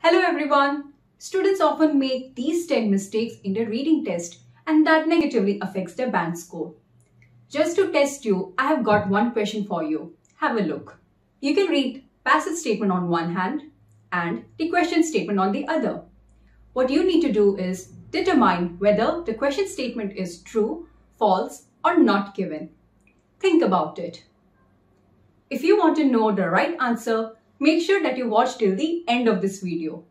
Hello everyone! Students often make these 10 mistakes in the reading test and that negatively affects their band score. Just to test you, I have got one question for you. Have a look. You can read passage statement on one hand and the question statement on the other. What you need to do is determine whether the question statement is true, false or not given. Think about it. If you want to know the right answer, make sure that you watch till the end of this video.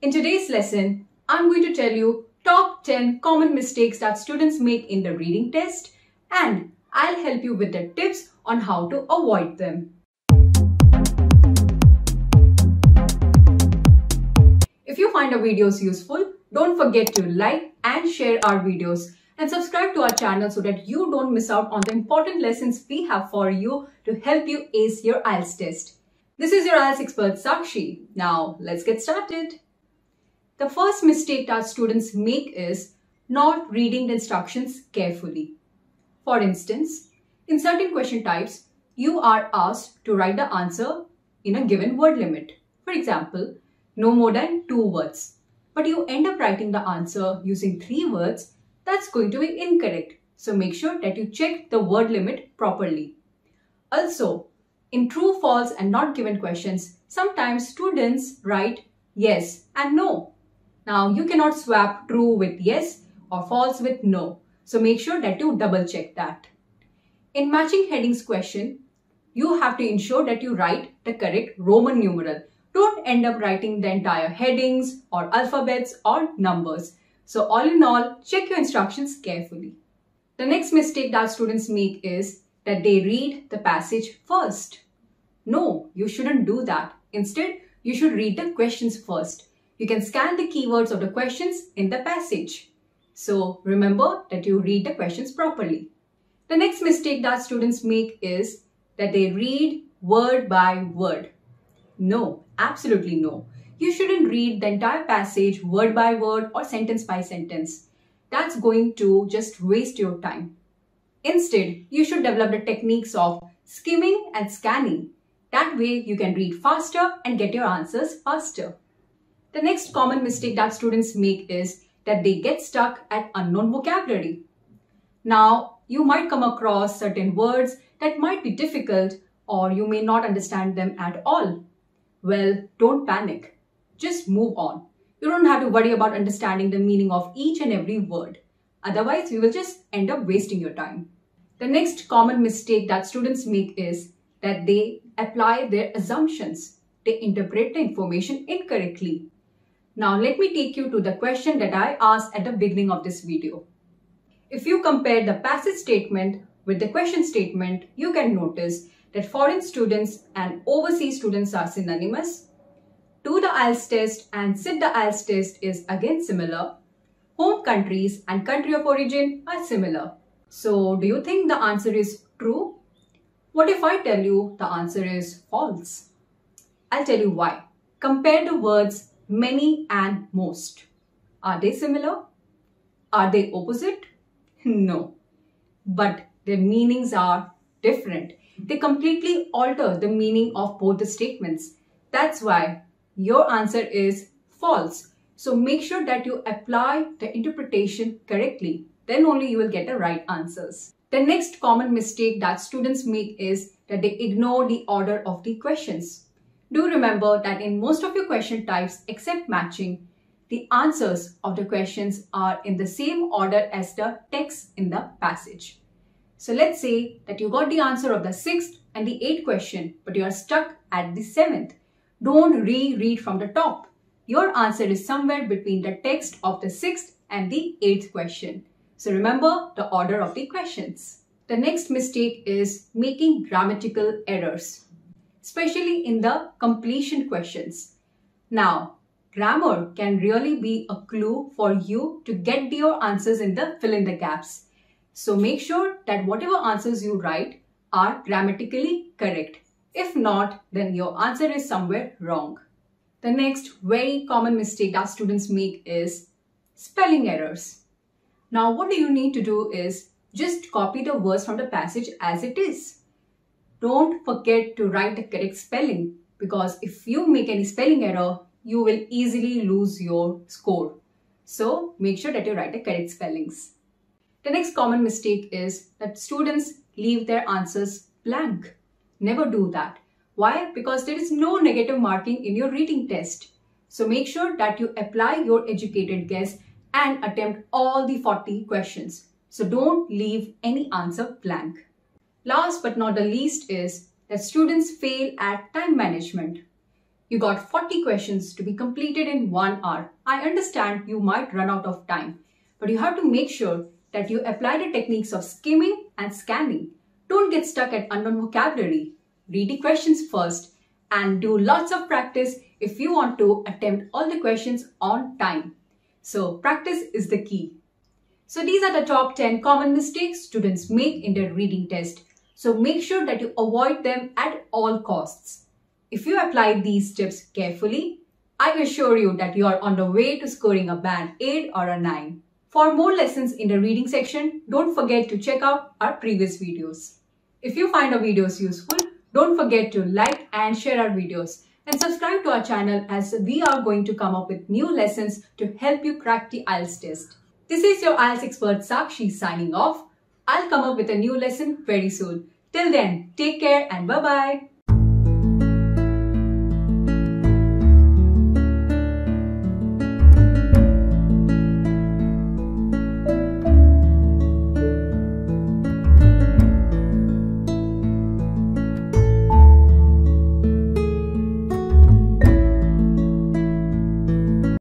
In today's lesson, I'm going to tell you top 10 common mistakes that students make in the reading test, and I'll help you with the tips on how to avoid them. If you find our videos useful, don't forget to like and share our videos and subscribe to our channel so that you don't miss out on the important lessons we have for you to help you ace your IELTS test. This is your IELTS expert Sakshi. Now let's get started. The first mistake that students make is not reading the instructions carefully. For instance, in certain question types, you are asked to write the answer in a given word limit. For example, no more than 2 words. But you end up writing the answer using 3 words. That's going to be incorrect. So make sure that you check the word limit properly. Also, in true, false and not given questions, sometimes students write yes and no. Now you cannot swap true with yes or false with no. So make sure that you double check that. In matching headings question, you have to ensure that you write the correct Roman numeral. Don't end up writing the entire headings or alphabets or numbers. So all in all, check your instructions carefully. The next mistake that students make is that they read the passage first. No, you shouldn't do that. Instead, you should read the questions first. You can scan the keywords of the questions in the passage. So remember that you read the questions properly. The next mistake that students make is that they read word by word. No, absolutely no. You shouldn't read the entire passage word by word or sentence by sentence. That's going to just waste your time. Instead, you should develop the techniques of skimming and scanning. That way you can read faster and get your answers faster. The next common mistake that students make is that they get stuck at unknown vocabulary. Now, you might come across certain words that might be difficult or you may not understand them at all. Well, don't panic. Just move on. You don't have to worry about understanding the meaning of each and every word. Otherwise, you will just end up wasting your time. The next common mistake that students make is that they apply their assumptions. They interpret the information incorrectly. Now, let me take you to the question that I asked at the beginning of this video. If you compare the passage statement with the question statement, you can notice that foreign students and overseas students are synonymous. Do the IELTS test and sit the IELTS test is again similar. Home countries and country of origin are similar. So, do you think the answer is true? What if I tell you the answer is false? I'll tell you why. Compare the words many and most. Are they similar? Are they opposite? No. But their meanings are different. They completely alter the meaning of both the statements. That's why your answer is false. So make sure that you apply the interpretation correctly. Then only you will get the right answers. The next common mistake that students make is that they ignore the order of the questions. Do remember that in most of your question types except matching, the answers of the questions are in the same order as the text in the passage. So let's say that you got the answer of the 6th and the 8th question, but you are stuck at the 7th. Don't reread from the top. Your answer is somewhere between the text of the 6th and the 8th question. So remember the order of the questions. The next mistake is making grammatical errors, especially in the completion questions. Now, grammar can really be a clue for you to get your answers in the fill in the gaps. So make sure that whatever answers you write are grammatically correct. If not, then your answer is somewhere wrong. The next very common mistake that students make is spelling errors. Now, what do you need to do is just copy the words from the passage as it is. Don't forget to write the correct spelling, because if you make any spelling error, you will easily lose your score. So make sure that you write the correct spellings. The next common mistake is that students leave their answers blank. Never do that. Why? Because there is no negative marking in your reading test. So make sure that you apply your educated guess and attempt all the 40 questions. So don't leave any answer blank. Last but not the least is that students fail at time management. You got 40 questions to be completed in 1 hour. I understand you might run out of time, but you have to make sure that you apply the techniques of skimming and scanning. Don't get stuck at unknown vocabulary. Read the questions first and do lots of practice if you want to attempt all the questions on time. So practice is the key. So these are the top 10 common mistakes students make in their reading test. So make sure that you avoid them at all costs. If you apply these tips carefully, I assure you that you are on the way to scoring a band 8 or a 9. For more lessons in the reading section, don't forget to check out our previous videos. If you find our videos useful, don't forget to like and share our videos and subscribe to our channel as we are going to come up with new lessons to help you crack the IELTS test. This is your IELTS expert Sakshi signing off. I'll come up with a new lesson very soon. Till then, take care and bye-bye.